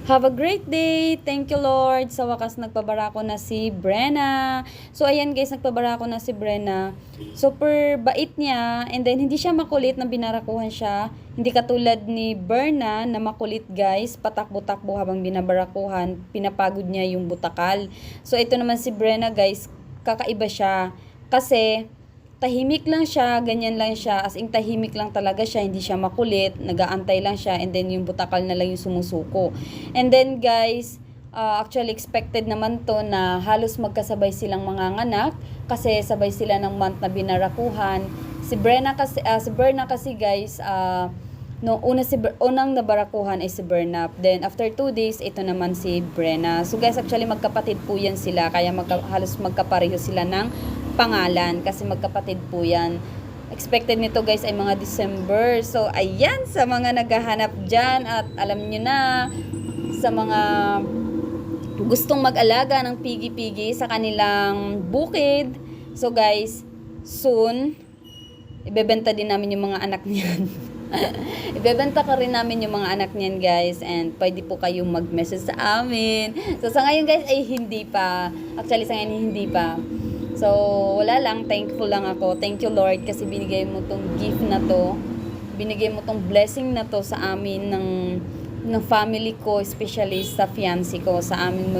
Have a great day. Thank you, Lord. Sa wakas, nagpabarako na si Brenna. So, ayan guys, nagpabarako na si Brenna. Super bait niya. And then, hindi siya makulit na binarakuhan siya. Hindi katulad ni Berna na makulit guys. Patakbo-takbo habang binabarakuhan. Pinapagod niya yung butakal. So, ito naman si Brenna guys. Kakaiba siya. Kasi, tahimik lang siya, ganyan lang siya, as in tahimik lang talaga siya, hindi siya makulit, nag-aantay lang siya, and then yung butakal na lang yung sumusuko. And then guys, actually expected naman to na halos magkasabay silang manganganak, kasi sabay sila ng month na binarakuhan. Si Berna kasi guys, no, unang nabarakuhan ay si Berna. Then after 2 days, ito naman si Brenna. So guys, actually magkapatid po yan sila, kaya halos magkapareho sila ng pangalan kasi magkapatid po yan. Expected nito guys ay mga December. So ayan, sa mga naghahanap dyan at alam nyo na, sa mga gustong mag-alaga ng pigi-pigi sa kanilang bukid. So guys, soon ibebenta din namin yung mga anak niyan. Ibebenta ka rin namin yung mga anak niyan guys, and pwede po kayong mag-message sa amin. So sa ngayon guys ay hindi pa. Actually sa ngayon hindi pa. So, wala lang, thankful lang ako. Thank you Lord kasi binigay mo tong gift na to. Binigay mo tong blessing na to sa amin ng family ko, especially sa fiancé ko, sa aming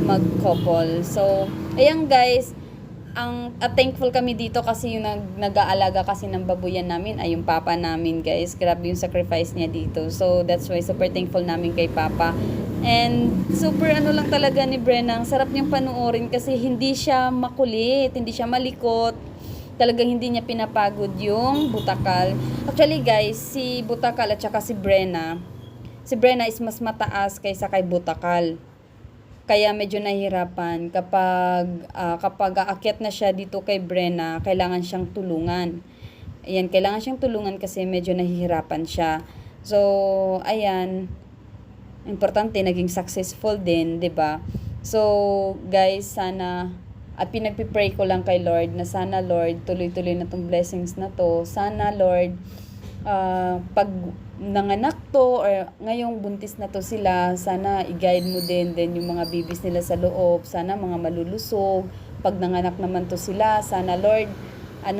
mag-couple. So, ayan guys, thankful kami dito kasi yung nag-aalaga kasi ng babuyan namin ay yung papa namin guys. Grabe yung sacrifice niya dito. So, that's why super thankful namin kay papa. And super lang talaga ni Brenna. Ang sarap niyang panuorin kasi hindi siya makulit, hindi siya malikot. Talagang hindi niya pinapagod yung butakal. Actually guys, si butakal at saka si Brenna is mas mataas kaysa kay butakal. Kaya medyo nahihirapan kapag aakyat na siya dito kay Brenna, kailangan siyang tulungan. Ayan, kailangan siyang tulungan kasi medyo nahihirapan siya. So, ayan, importante naging successful din, 'di ba? So, guys, sana pinagpi-pray ko lang kay Lord na sana Lord tuloy-tuloy na tong blessings na to. Sana Lord pag nanganak to or ngayong buntis na to sila, sana i-guide mo din yung mga babies nila sa loob, sana mga malulusog. Pag nanganak naman to sila, sana Lord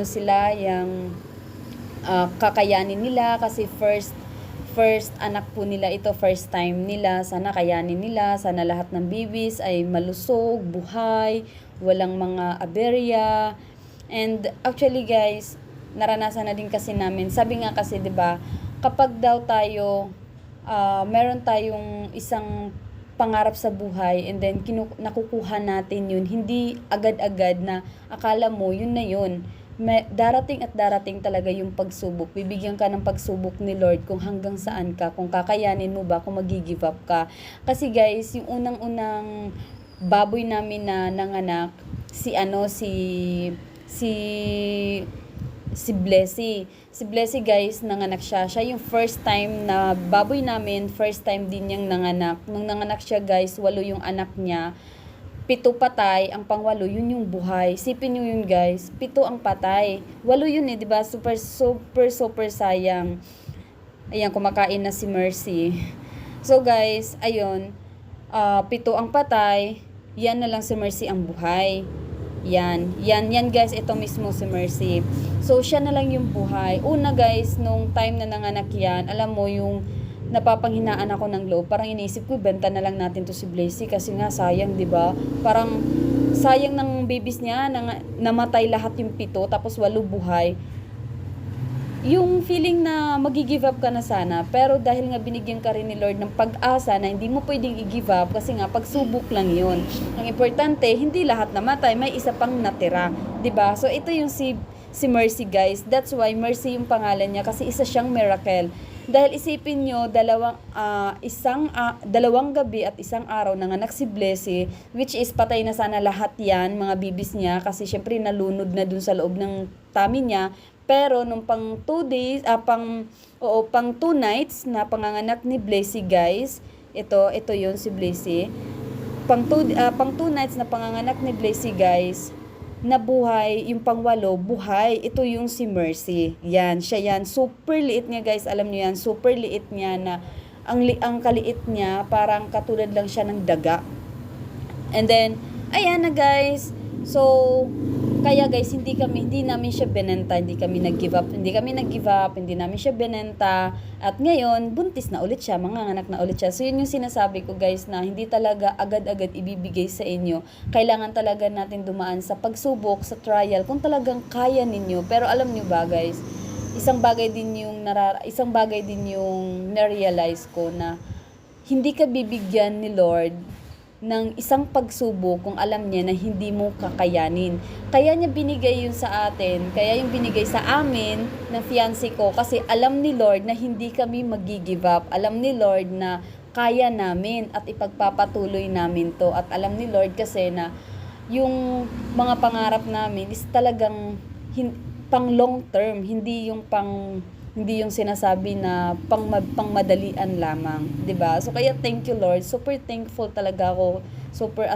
sila yung kakayanin nila kasi first anak po nila ito, first time nila, sana kayanin nila, sana lahat ng babies ay malusog, buhay, walang mga aberya. And actually guys, naranasan na din kasi namin, sabi nga kasi 'di ba, kapag daw tayo meron tayong isang pangarap sa buhay and then nakukuha natin yun, hindi agad-agad na akala mo yun na yun. Darating at darating talaga yung pagsubok. Bibigyan ka ng pagsubok ni Lord kung hanggang saan ka, kung kakayanin mo ba, kung mag-give up ka. Kasi guys, yung unang-unang baboy namin na nanganak, si Blessy. Si Blessy guys, nanganak siya. Siya yung first time na baboy namin, first time din niyang nanganak. Nung nanganak siya guys, 8 yung anak niya. 7 patay, ang pang-8 yun yung buhay. Sipin nyo yun guys, 7 ang patay. 8 yun di ba? Super sayang. Ayan, kumakain na si Mercy. So guys, ayun, 7 ang patay, yan na lang si Mercy ang buhay. Yan guys, ito mismo si Mercy. So siya na lang yung buhay. Una guys, nung time na nanganak yan, alam mo yung napapanghinaan ako ng loob. Parang iniisip ko, benta na lang natin to si Blessy kasi nga sayang, 'di ba? Parang sayang ng babies niya, namatay lahat yung 7 tapos 8 buhay. Yung feeling na magi-give up ka na sana, pero dahil nga binigyan ka rin ni Lord ng pag-asa na hindi mo pwedeng i-give up kasi nga pagsubok lang 'yon. Ang importante, hindi lahat namatay, may isa pang natira, 'di ba? So ito yung si Mercy guys. That's why Mercy yung pangalan niya kasi isa siyang miracle. Dahil isipin nyo, dalawang gabi at isang araw nanganak si Blessy, which is patay na sana lahat yan, mga bibis niya, kasi syempre nalunod na dun sa loob ng tummy niya. Pero nung pang 2 days, pang 2 nights na panganganak ni Blessy guys, ito yun si Blessy. Pang 2 nights na panganganak ni Blessy guys, nabuhay, yung pang-8, buhay. Ito yung si Mercy. Yan, siya yan. Super liit niya guys, alam niyo yan, super liit niya na ang kaliit niya, parang katulad lang siya ng daga. And then, ayan na guys. So, kaya guys, hindi namin siya binenta, hindi kami nag-give up, hindi namin siya binenta. At ngayon, buntis na ulit siya, manganganak na ulit siya. So, yun yung sinasabi ko guys, na hindi talaga agad-agad ibibigay sa inyo. Kailangan talaga natin dumaan sa pagsubok, sa trial, kung talagang kaya ninyo. Pero alam nyo ba guys, isang bagay din yung na-realize ko na hindi ka bibigyan ni Lord ng isang pagsubok kung alam niya na hindi mo kakayanin. Kaya niya binigay yun sa atin, kaya yung binigay sa amin ng fiancé ko, kasi alam ni Lord na hindi kami mag-give up. Alam ni Lord na kaya namin at ipagpapatuloy namin to. At alam ni Lord kasi na yung mga pangarap namin is talagang pang long term, hindi yung sinasabi na pangmadalian lamang, 'di ba? So kaya thank you Lord. Super thankful talaga ako. Super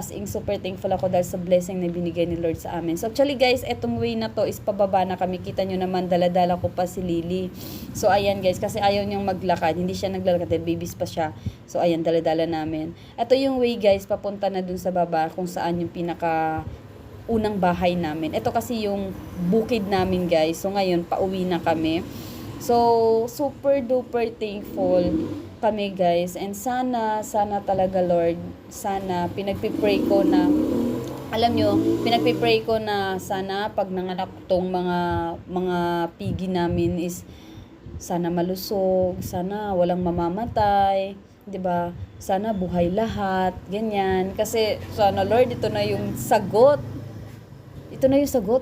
thankful ako dahil sa blessing na binigay ni Lord sa amin. So actually guys, etong way na to is pababa na kami. Kita nyo naman, dala-dala ko pa si Lily. So ayan guys, kasi ayaw niyang maglakad. Hindi siya naglalakad, babies pa siya. So ayan, dala-dala namin. Ito yung way guys, papunta na dun sa baba kung saan yung pinaka unang bahay namin. Ito kasi yung bukid namin guys. So ngayon, pauwi na kami. So, super duper thankful kami guys. And sana talaga Lord, sana pinagpipray ko na, alam nyo, pinagpipray ko na sana pag nanganak tong mga pigi namin is sana malusog, sana walang mamamatay, 'di ba? Sana buhay lahat, ganyan. Kasi sana Lord, ito na yung sagot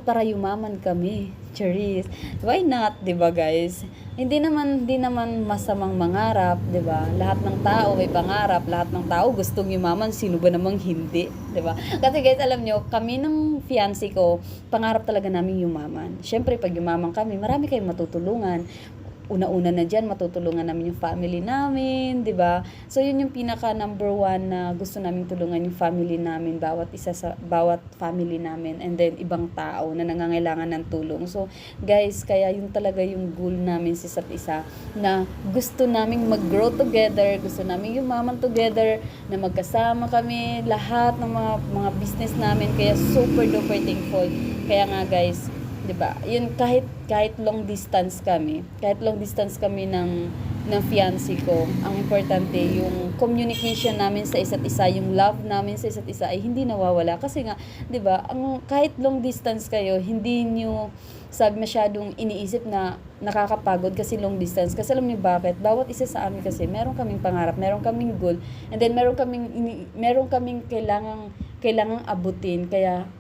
para yumaman kami. Charis. Why not, 'di ba guys? Hindi naman masamang mangarap, 'di ba? Lahat ng tao may pangarap, lahat ng tao gustong yumaman, sino ba namang hindi, 'di ba? Kasi guys, alam nyo, kami ng fiancé ko, pangarap talaga namin yumaman. Syempre, pag yumaman kami, marami kayong matutulungan. Una-una na dyan, matutulungan namin yung family namin, di ba? So, yun yung pinaka number one na gusto namin tulungan yung family namin, bawat family namin, and then ibang tao na nangangailangan ng tulong. So, guys, kaya yun talaga yung goal namin sa isa't isa, na gusto naming mag-grow together, gusto naming yumaman together, na magkasama kami, lahat ng mga business namin, kaya super duper thankful. Kaya nga guys, 'di ba? Yun, kahit long distance kami ng fiancé ko, ang importante yung communication namin sa isa't isa, yung love namin sa isa't isa ay hindi nawawala. Kasi nga, 'di ba, kahit long distance kayo, hindi niyo masyadong iniisip na nakakapagod kasi long distance. Kasi alam niyo bakit? Bawat isa sa amin kasi meron kaming pangarap, meron kaming goal, and then meron kaming kailangang abutin. Kaya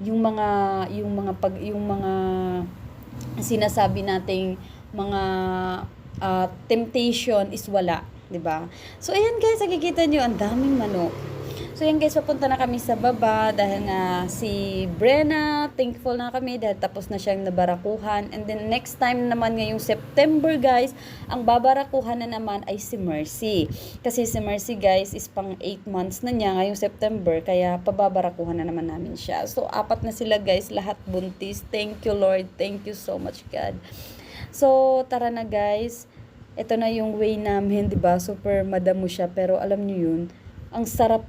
yung mga sinasabi nating mga temptation is wala, 'di ba? So ayan guys, nakikita niyo ang daming manok. So ayan guys, papunta na kami sa baba dahil nga si Brenna, thankful na kami dahil tapos na siyang nabarakuhan. And then next time naman ngayong September guys, ang babarakuhan na naman ay si Mercy. Kasi si Mercy guys is pang 8 months na niya ngayong September, kaya pababarakuhan na naman namin siya. So 4 na sila guys, lahat buntis. Thank you Lord, thank you so much God. So tara na guys, ito na yung way namin, 'di ba? Super madamo siya, pero alam niyo yun, ang sarap,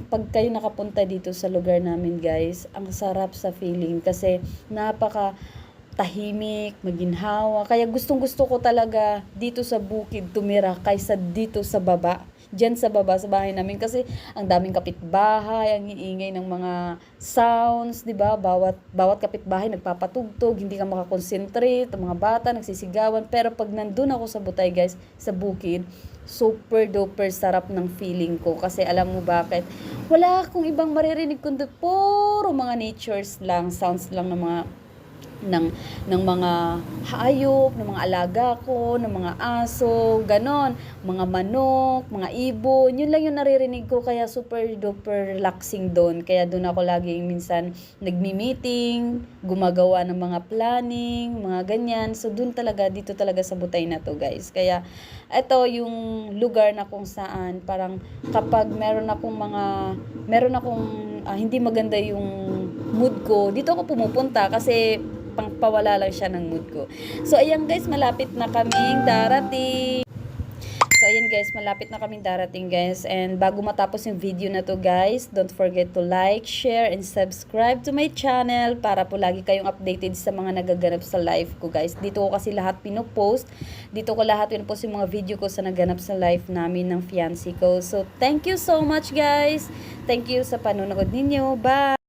pag kayo nakapunta dito sa lugar namin guys, ang sarap sa feeling kasi napaka tahimik, maginhawa. Kaya gustong-gusto ko talaga dito sa bukid tumira kaysa dito sa baba. Diyan sa baba sa bahay namin kasi ang daming kapitbahay, ang iingay ng mga sounds, 'di ba? Bawat kapitbahay nagpapatugtog, hindi ka makakonsentrate, ang mga bata nagsisigawan. Pero pag nandun ako sa Butay guys, sa bukid, super duper sarap ng feeling ko kasi alam mo bakit? Wala akong ibang maririnig kundi puro mga natures lang, sounds lang ng mga hayop, ng mga alaga ko, ng mga aso, ganon, mga manok, mga ibon, yun lang yung naririnig ko, kaya super duper relaxing doon. Kaya doon ako laging minsan nagmi-meeting, gumagawa ng mga planning, mga ganyan. So doon talaga, dito talaga sa Butay na to guys. Kaya ito yung lugar na kung saan parang kapag meron akong hindi maganda yung mood ko, dito ako pumupunta kasi pangpawala lang siya ng mood ko. So ayan guys, malapit na kaming darating. So ayan guys, malapit na kaming darating guys. And bago matapos yung video na to guys, don't forget to like, share, and subscribe to my channel para po lagi kayong updated sa mga nagaganap sa life ko guys. Dito ko kasi lahat pinopost. Dito ko lahat pinopost yung mga video ko sa naganap sa life namin ng fiancé ko. So thank you so much guys. Thank you sa panonood ninyo. Bye!